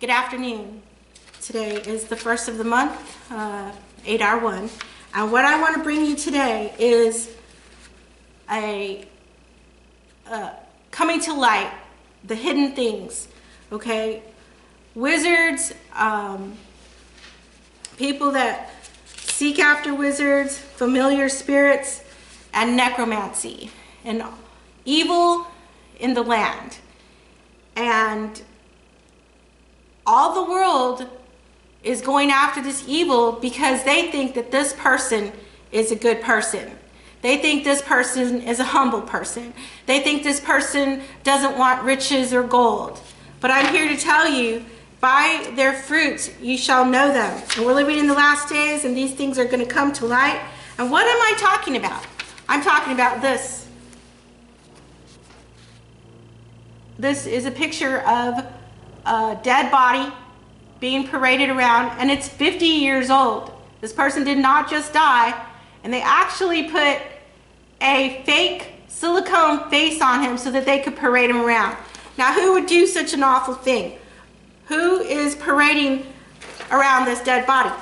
Good afternoon. Today is the first of the month, 8R1, and what I want to bring you today is a coming to light, the hidden things, okay? Wizards, people that seek after wizards, familiar spirits, and necromancy, and evil in the land. And all the world is going after this evil because they think that this person is a good person. They think this person is a humble person. They think this person doesn't want riches or gold. But I'm here to tell you, by their fruits you shall know them. And we're living in the last days, and these things are going to come to light. And what am I talking about? I'm talking about this. This is a picture of a dead body being paraded around, and it's 50 years old. This person did not just die, and they actually put a fake silicone face on him so that they could parade him around. Now, who would do such an awful thing? Who is parading around this dead body?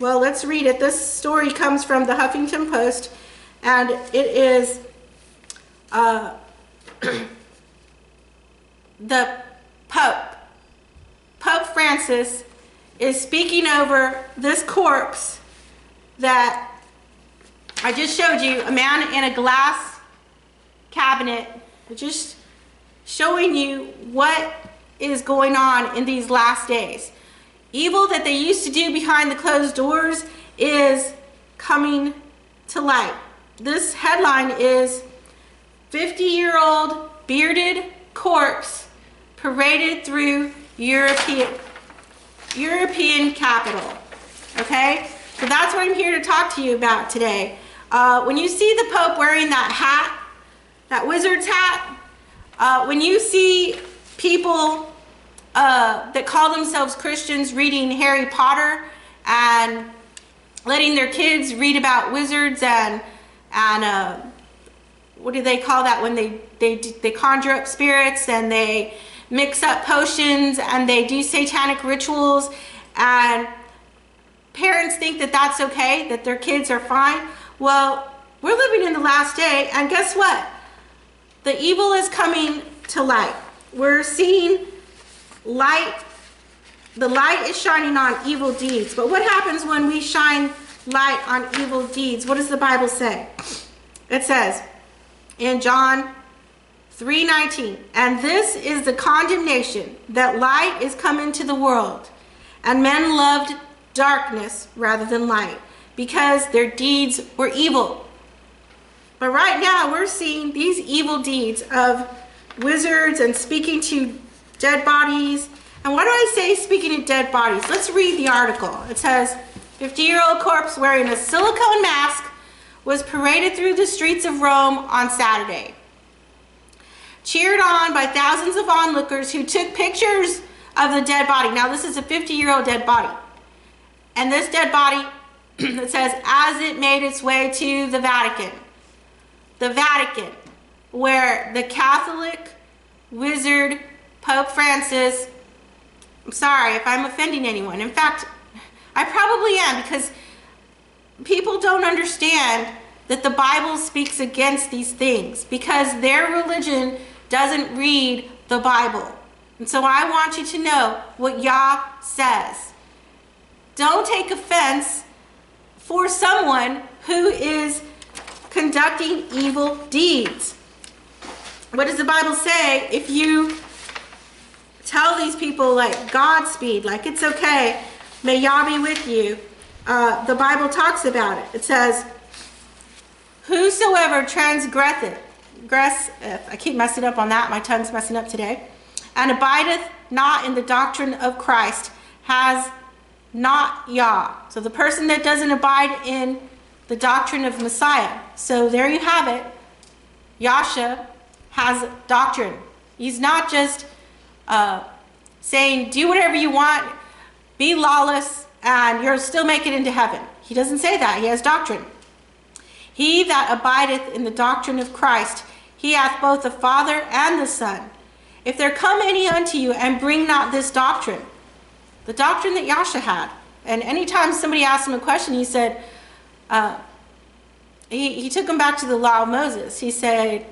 Well, let's read it. This story comes from the Huffington Post, and it is the Pope Francis is speaking over this corpse that I just showed you, a man in a glass cabinet, just showing you what is going on in these last days. Evil that they used to do behind the closed doors is coming to light. This headline is 50-year-old bearded corpse paraded through European capital. Okay, so that's what I'm here to talk to you about today. When you see the Pope wearing that hat, that wizard's hat, when you see people that call themselves Christians reading Harry Potter and letting their kids read about wizards and what do they call that when they conjure up spirits and they mix up potions and they do satanic rituals, and parents think that that's okay, that their kids are fine. Well, we're living in the last day, and guess what? The evil is coming to light. We're seeing light. The light is shining on evil deeds. But what happens when we shine light on evil deeds? What does the Bible say? It says in John 3:19, and this is the condemnation, that light is come into the world, and men loved darkness rather than light, because their deeds were evil. But right now we're seeing these evil deeds of wizards and speaking to dead bodies. And why do I say speaking to dead bodies? Let's read the article. It says, 50-year-old corpse wearing a silicone mask was paraded through the streets of Rome on Saturday, cheered on by thousands of onlookers who took pictures of the dead body. Now, this is a 50-year-old dead body. And this dead body, it says, as it made its way to the Vatican. The Vatican, where the Catholic wizard Pope Francis, I'm sorry if I'm offending anyone. In fact, I probably am, because people don't understand that the Bible speaks against these things, because their religion doesn't read the Bible. And so I want you to know what Yah says. Don't take offense for someone who is conducting evil deeds. What does the Bible say? If you tell these people like Godspeed, like it's okay, may Yah be with you, the Bible talks about it. It says, whosoever transgresseth, I keep messing up on that, my tongue's messing up today, and abideth not in the doctrine of Christ has not Yah. So the person that doesn't abide in the doctrine of Messiah. So there you have it. Yasha has doctrine. He's not just saying, do whatever you want, be lawless, and you'll still make it into heaven. He doesn't say that. He has doctrine. He that abideth in the doctrine of Christ, he hath both the Father and the Son. If there come any unto you and bring not this doctrine, the doctrine that Yasha had. And anytime somebody asked him a question, he said, he took him back to the law of Moses. He said,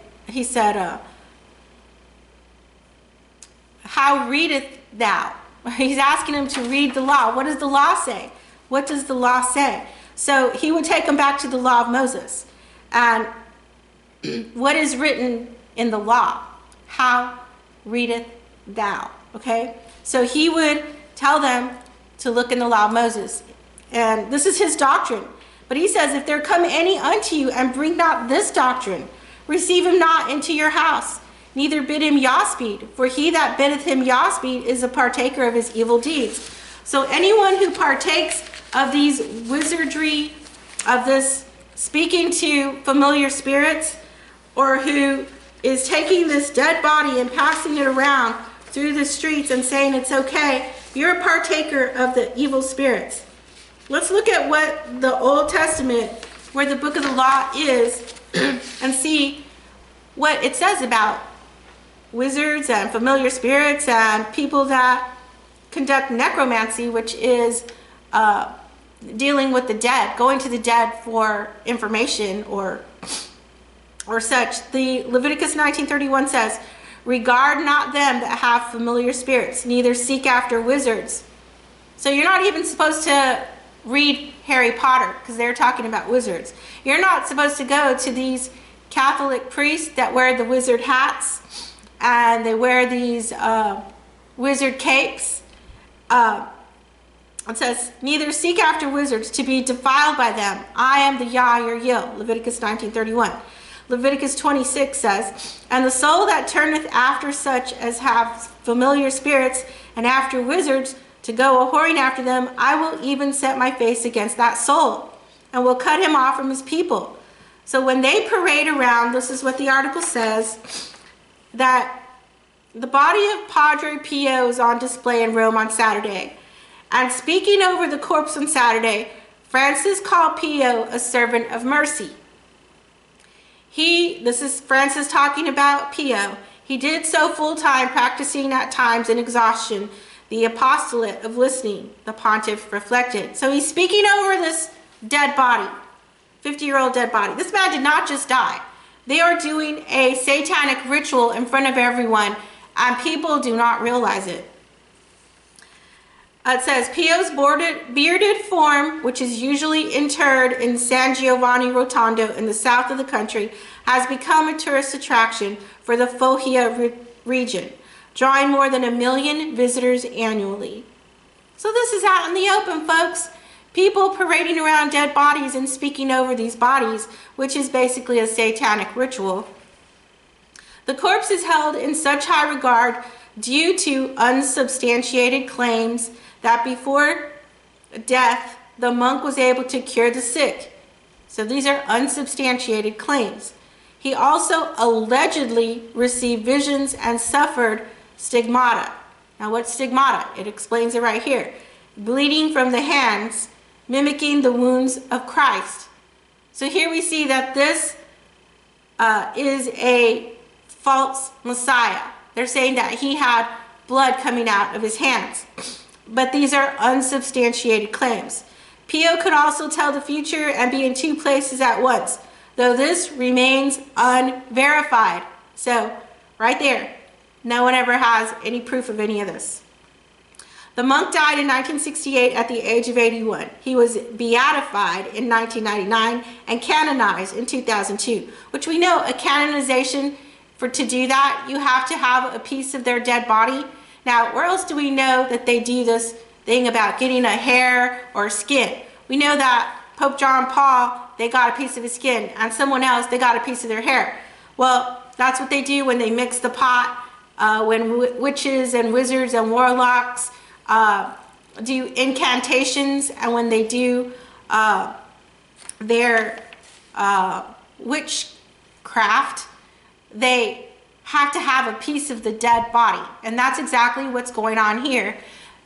how readeth thou? He's asking him to read the law. What does the law say? What does the law say? So he would take him back to the law of Moses. And what is written in the law? How readeth thou? Okay? So he would tell them to look in the law of Moses. And this is his doctrine. But he says, if there come any unto you and bring not this doctrine, receive him not into your house, neither bid him Yawspeed, for he that biddeth him Yawspeed is a partaker of his evil deeds. So anyone who partakes of these wizardry, of this speaking to familiar spirits, or who is taking this dead body and passing it around through the streets and saying it's okay, you're a partaker of the evil spirits. Let's look at what the Old Testament, where the book of the law is, and see what it says about wizards and familiar spirits and people that conduct necromancy, which is dealing with the dead, going to the dead for information or such. The Leviticus 19:31 says, regard not them that have familiar spirits, neither seek after wizards. So you're not even supposed to read Harry Potter because they're talking about wizards. You're not supposed to go to these Catholic priests that wear the wizard hats and they wear these wizard capes. It says, neither seek after wizards to be defiled by them. I am the Yah, your Yil. Leviticus 19:31. Leviticus 26 says, and the soul that turneth after such as have familiar spirits and after wizards to go a-whoring after them, I will even set my face against that soul and will cut him off from his people. So when they parade around, this is what the article says, that the body of Padre Pio is on display in Rome on Saturday. And speaking over the corpse on Saturday, Francis called Pio a servant of mercy. This is Francis talking about Pio. He did so full-time, practicing at times in exhaustion the apostolate of listening, the pontiff reflected. So he's speaking over this dead body, 50-year-old dead body. This man did not just die. They are doing a satanic ritual in front of everyone, and people do not realize it. It says, Pio's bearded form, which is usually interred in San Giovanni Rotondo in the south of the country, has become a tourist attraction for the Foggia region, drawing more than 1 million visitors annually. So this is out in the open, folks. People parading around dead bodies and speaking over these bodies, which is basically a satanic ritual. The corpse is held in such high regard due to unsubstantiated claims that before death, the monk was able to cure the sick. So these are unsubstantiated claims. He also allegedly received visions and suffered stigmata. Now what's stigmata? It explains it right here. Bleeding from the hands, mimicking the wounds of Christ. So here we see that this is a false Messiah. They're saying that he had blood coming out of his hands. But these are unsubstantiated claims. Pio could also tell the future and be in 2 places at once, though this remains unverified. So, right there, no one ever has any proof of any of this. The monk died in 1968 at the age of 81. He was beatified in 1999 and canonized in 2002, which we know a canonization, to do that, you have to have a piece of their dead body. Now, where else do we know that they do this thing about getting a hair or skin? We know that Pope John Paul, they got a piece of his skin, and someone else, they got a piece of their hair. Well, that's what they do when they mix the pot, when witches and wizards and warlocks do incantations, and when they do their witchcraft, they have to have a piece of the dead body. And that's exactly what's going on here.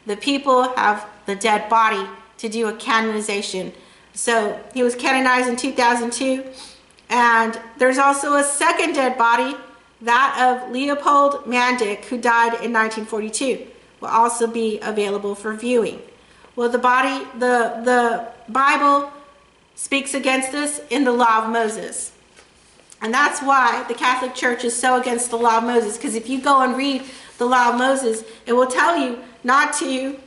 The people have the dead body to do a canonization. So he was canonized in 2002. And there's also a second dead body, that of Leopold Mandic, who died in 1942. will also be available for viewing. Well, the Bible speaks against this in the Law of Moses. And that's why the Catholic Church is so against the Law of Moses, because if you go and read the Law of Moses, it will tell you not to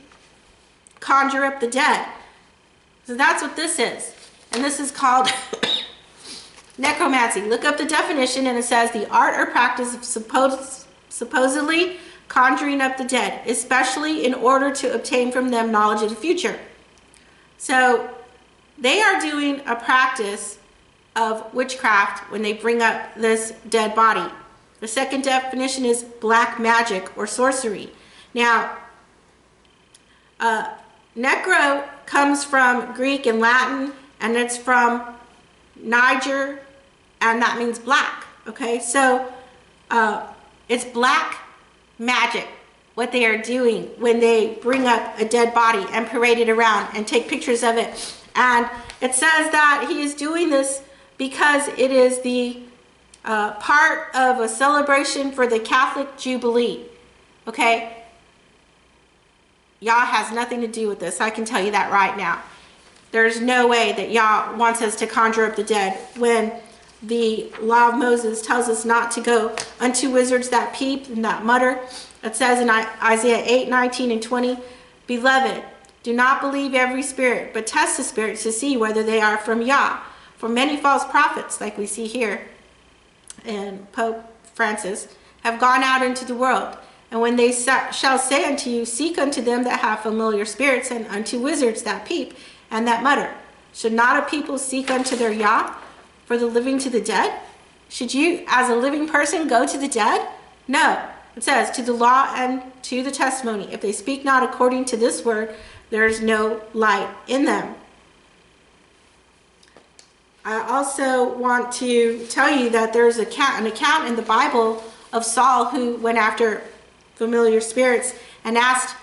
conjure up the dead. So that's what this is. And this is called necromancy. Look up the definition, and it says the art or practice of supposedly conjuring up the dead, especially in order to obtain from them knowledge of the future. So they are doing a practice of witchcraft when they bring up this dead body. The second definition is black magic or sorcery. Now, necro comes from Greek and Latin, and it's from Niger, and that means black. Okay, so it's black magic, what they are doing when they bring up a dead body and parade it around and take pictures of it. And it says that he is doing this because it is the part of a celebration for the Catholic Jubilee. Okay, Yah has nothing to do with this. I can tell you that right now. There's no way that Yah wants us to conjure up the dead when the Law of Moses tells us not to go unto wizards that peep and that mutter. It says in Isaiah 8:19 and 20, Beloved, do not believe every spirit, but test the spirits to see whether they are from Yah. For many false prophets, like we see here in Pope Francis, have gone out into the world. And when they shall say unto you, Seek unto them that have familiar spirits, and unto wizards that peep and that mutter. Should not a people seek unto their Yah for the living to the dead? Should you, as a living person, go to the dead? No. It says, to the law and to the testimony. If they speak not according to this word, there is no light in them. I also want to tell you that there's an account in the Bible of Saul who went after familiar spirits and asked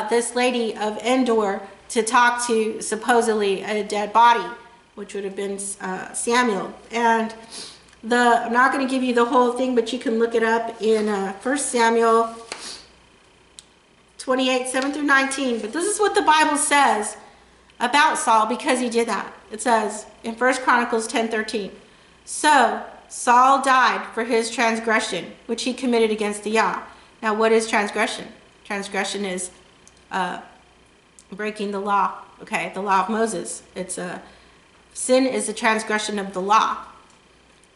this lady of Endor to talk to supposedly a dead body, which would have been Samuel. And I'm not going to give you the whole thing, but you can look it up in 1 Samuel 28, 7 through 19. But this is what the Bible says about Saul because he did that. It says in 1 Chronicles 10:13, So Saul died for his transgression, which he committed against the Yah. Now, what is transgression? Transgression is breaking the law, okay? The law of Moses. Sin is the transgression of the law.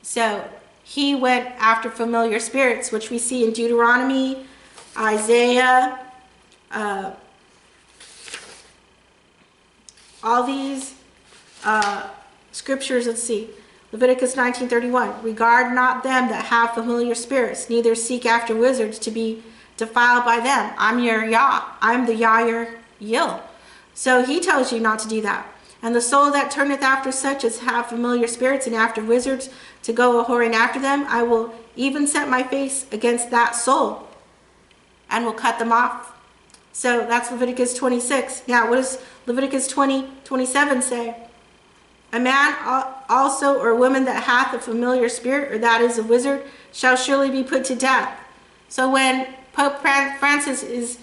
So he went after familiar spirits, which we see in Deuteronomy, Isaiah, all these scriptures. Let's see. Leviticus 19:31. Regard not them that have familiar spirits, neither seek after wizards to be defiled by them. I'm your Yah. I'm the Yah your Yil. So he tells you not to do that. And the soul that turneth after such as have familiar spirits and after wizards to go a-whoring after them, I will even set my face against that soul and will cut them off. So that's Leviticus 26. Now, what does Leviticus 20:27 say? A man also or a woman that hath a familiar spirit, or that is a wizard, shall surely be put to death. So when Pope Francis is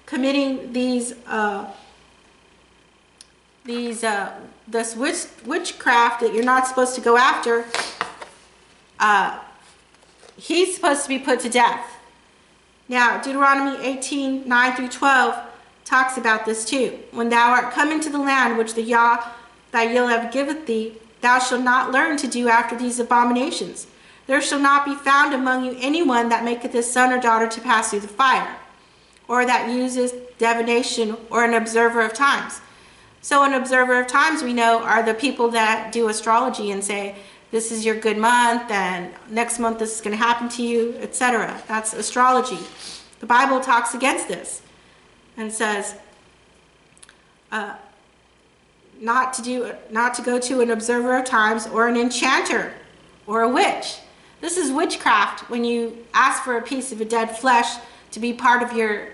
committing this witchcraft that you're not supposed to go after, he's supposed to be put to death. Now, Deuteronomy 18:9 through 12 talks about this too. When thou art come into the land which the Yah thy Yil have giveth thee, thou shalt not learn to do after these abominations. There shall not be found among you anyone that maketh his son or daughter to pass through the fire, or that uses divination, or an observer of times. So an observer of times, we know, are the people that do astrology and say, this is your good month, and next month this is going to happen to you, etc. That's astrology. The Bible talks against this and says not to go to an observer of times or an enchanter or a witch. This is witchcraft when you ask for a piece of a dead flesh to be part of your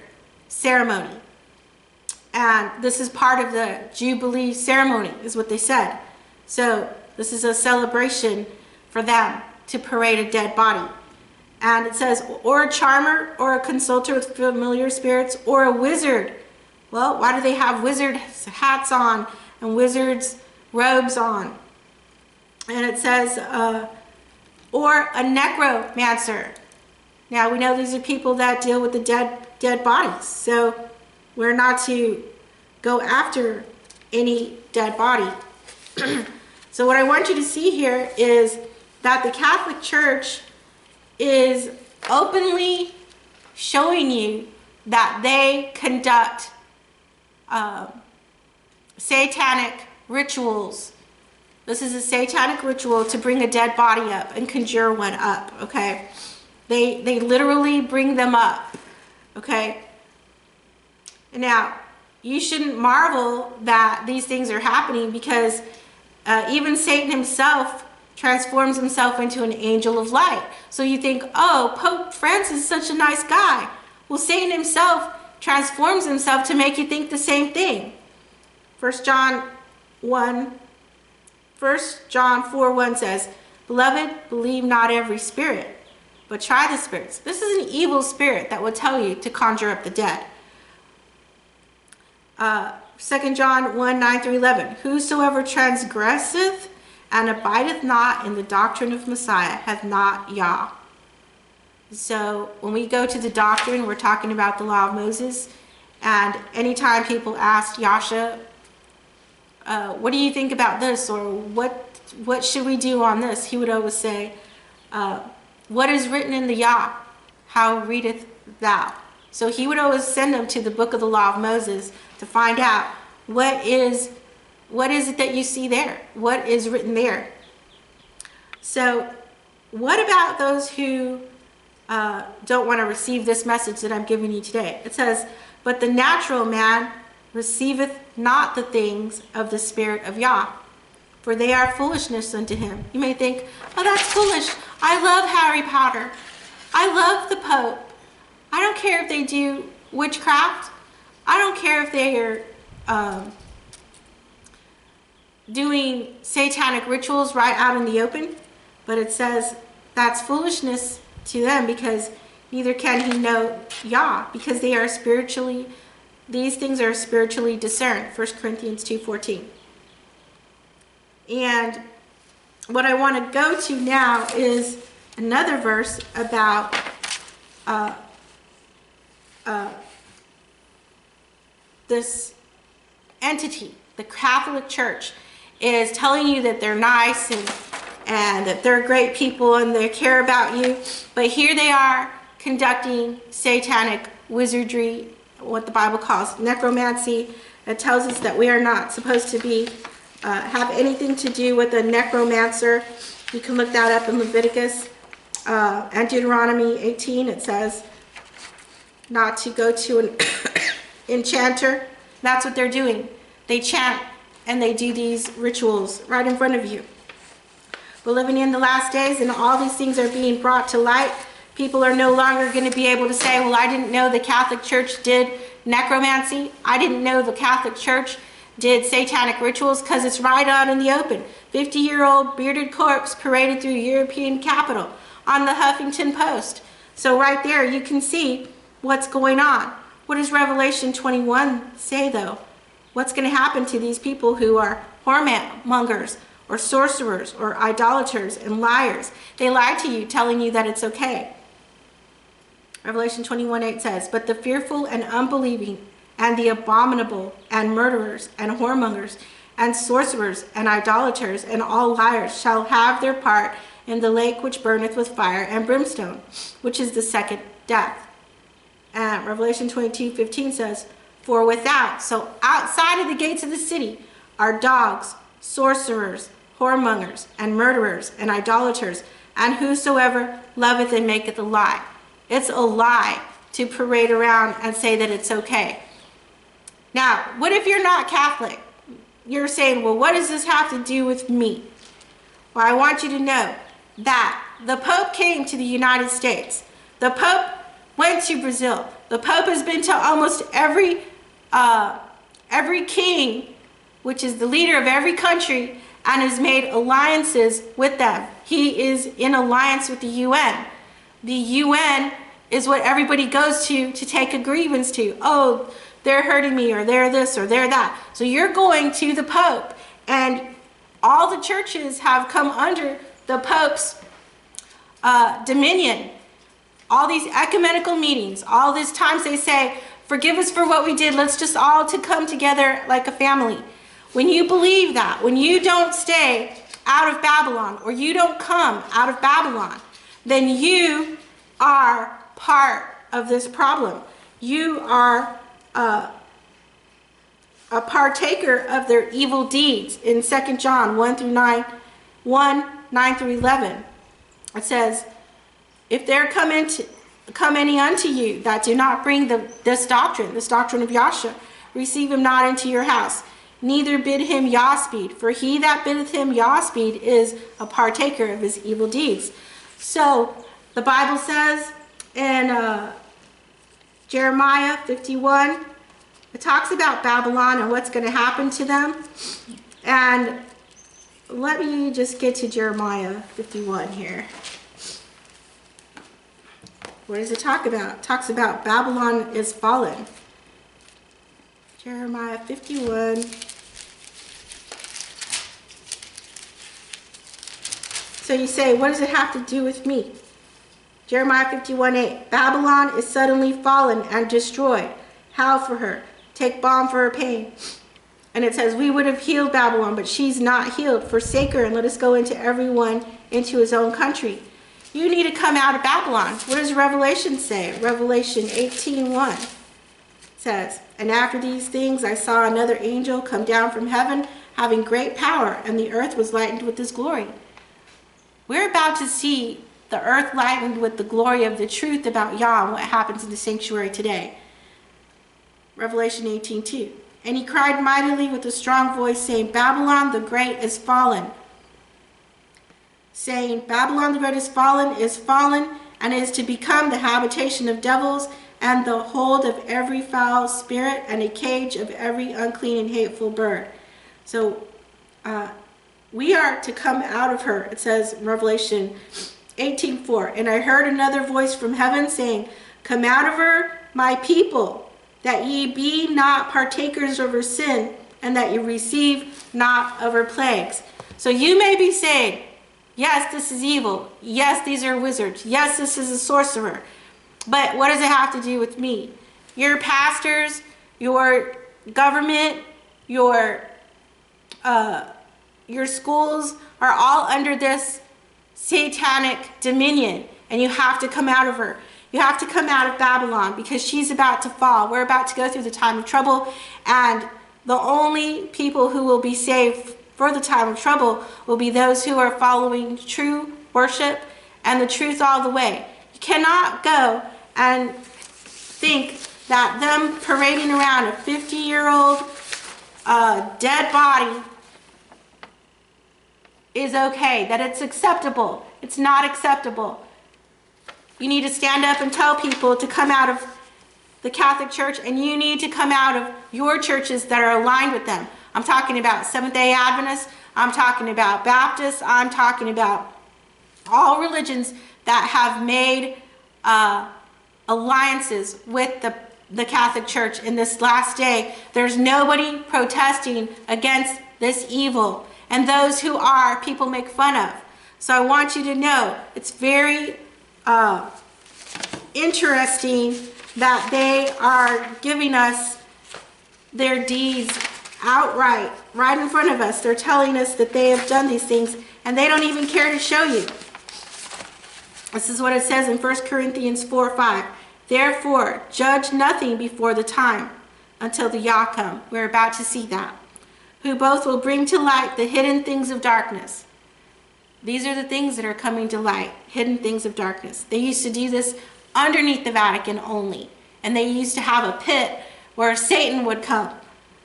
ceremony. And this is part of the Jubilee ceremony, is what they said. So this is a celebration for them to parade a dead body. And it says, or a charmer, or a consulter with familiar spirits, or a wizard. Well, why do they have wizard hats on and wizards robes on? And it says, or a necromancer. Now, we know these are people that deal with the dead bodies. So we're not to go after any dead body. So what I want you to see here is that the Catholic Church is openly showing you that they conduct satanic rituals. This is a satanic ritual to bring a dead body up and conjure one up, okay? They literally bring them up, okay? Now, you shouldn't marvel that these things are happening, because even Satan himself transforms himself into an angel of light. So you think, oh, Pope Francis is such a nice guy. Well, Satan himself transforms himself to make you think the same thing. 1 John 4:1 says, beloved, believe not every spirit, but try the spirits. This is an evil spirit that will tell you to conjure up the dead. 2 John 1:9-11, whosoever transgresseth and abideth not in the doctrine of Messiah hath not Yah. So when we go to the doctrine, we're talking about the law of Moses. And anytime people ask Yasha, what do you think about this? Or what should we do on this? He would always say, what is written in the Yah? How readeth thou? So he would always send them to the book of the law of Moses to find out what is it that you see there? What is written there? So what about those who don't want to receive this message that I'm giving you today? It says, but the natural man receiveth not the things of the Spirit of Yah, for they are foolishness unto him. You may think, oh, that's foolish. I love Harry Potter. I love the Pope. I don't care if they do witchcraft. I don't care if they are doing satanic rituals right out in the open. But it says that's foolishness to them, because neither can he know Yah, because they are spiritually, these things are spiritually discerned. 1 Corinthians 2:14. And what I want to go to now is another verse about this entity. The Catholic Church is telling you that they're nice and that they're great people and they care about you, but here they are conducting satanic wizardry, what the Bible calls necromancy. It tells us that we are not supposed to be have anything to do with a necromancer. You can look that up in Leviticus and Deuteronomy 18. It says not to go to an enchanter. That's what they're doing. They chant and they do these rituals right in front of you. We're living in the last days, and all these things are being brought to light. People are no longer going to be able to say, well, I didn't know the Catholic Church did necromancy. I didn't know the Catholic Church did satanic rituals, because it's right out in the open. 50-year-old bearded corpse paraded through European capital on the Huffington Post. So right there you can see what's going on. What does Revelation 21 say, though? What's going to happen to these people who are whoremongers or sorcerers or idolaters and liars? They lie to you, telling you that it's okay. Revelation 21:8 says, but the fearful and unbelieving and the abominable and murderers and whoremongers and sorcerers and idolaters and all liars shall have their part in the lake which burneth with fire and brimstone, which is the second death. And Revelation 22:15 says, for without, so outside of the gates of the city, are dogs, sorcerers, whoremongers, and murderers, and idolaters, and whosoever loveth and maketh a lie. It's a lie to parade around and say that it's okay. Now, what if you're not Catholic? You're saying, well, what does this have to do with me? Well, I want you to know that the Pope came to the United States. The Pope went to Brazil. The Pope has been to almost every king, which is the leader of every country, and has made alliances with them. He is in alliance with the UN. The UN is what everybody goes to take a grievance to. Oh, they're hurting me, or they're this, or they're that. So you're going to the Pope, and all the churches have come under the Pope's dominion. All these ecumenical meetings, all these times they say, forgive us for what we did, let's just all to come together like a family. When you believe that, when you don't stay out of Babylon, or you don't come out of Babylon, then you are part of this problem. You are a partaker of their evil deeds. In 2 John 1 9 through 11, it says, if there come any unto you that do not bring this doctrine of Yahshua, receive him not into your house, neither bid him Yahspeed, for he that biddeth him Yahspeed is a partaker of his evil deeds. So the Bible says in Jeremiah 51, it talks about Babylon and what's going to happen to them. And let me just get to Jeremiah 51 here. What does it talk about? It talks about Babylon is fallen. Jeremiah 51. So you say, what does it have to do with me? Jeremiah 51:8. Babylon is suddenly fallen and destroyed. Howl for her. Take balm for her pain. And it says, we would have healed Babylon, but she's not healed. Forsake her and let us go into everyone into his own country. You need to come out of Babylon. What does Revelation say? Revelation 18:1 says, and after these things I saw another angel come down from heaven, having great power, and the earth was lightened with his glory. We're about to see the earth lightened with the glory of the truth about Yah and what happens in the sanctuary today. Revelation 18:2. And he cried mightily with a strong voice, saying, Babylon the great is fallen. Saying, Babylon the great is fallen, and is to become the habitation of devils, and the hold of every foul spirit, and a cage of every unclean and hateful bird. So we are to come out of her. It says in Revelation 18:4, and I heard another voice from heaven saying, come out of her, my people, that ye be not partakers of her sin, and that ye receive not of her plagues. So you may be saying, yes, this is evil. Yes, these are wizards. Yes, this is a sorcerer. But what does it have to do with me? Your pastors, your government, your schools are all under this satanic dominion, and you have to come out of her. You have to come out of Babylon, because she's about to fall. We're about to go through the time of trouble, and the only people who will be saved for the time of trouble will be those who are following true worship and the truth all the way. You cannot go and think that them parading around a 50-year-old dead body is okay, that it's acceptable. It's not acceptable. You need to stand up and tell people to come out of the Catholic Church, and you need to come out of your churches that are aligned with them. I'm talking about Seventh-day Adventists. I'm talking about Baptists. I'm talking about all religions that have made alliances with the Catholic Church in this last day. There's nobody protesting against this evil. And those who are, people make fun of. So I want you to know, it's very interesting that they are giving us their deeds outright, right in front of us. They're telling us that they have done these things, and they don't even care to show you. This is what it says in 1 Corinthians 4:5. Therefore, judge nothing before the time, until the Yah come. We're about to see that. Who both will bring to light the hidden things of darkness. These are the things that are coming to light, hidden things of darkness. They used to do this underneath the Vatican only, and they used to have a pit where Satan would come.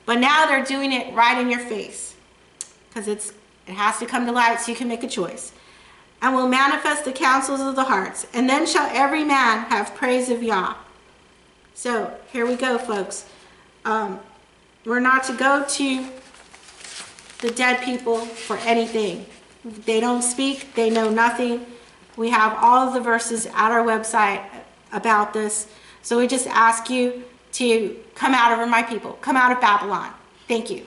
But now they're doing it right in your face, because it has to come to light so you can make a choice. And will manifest the counsels of the hearts, and then shall every man have praise of Yah. So here we go, folks. We're not to go to the dead people for anything. They don't speak, they know nothing. We have all of the verses at our website about this. So we just ask you to come out of my people, come out of Babylon. Thank you.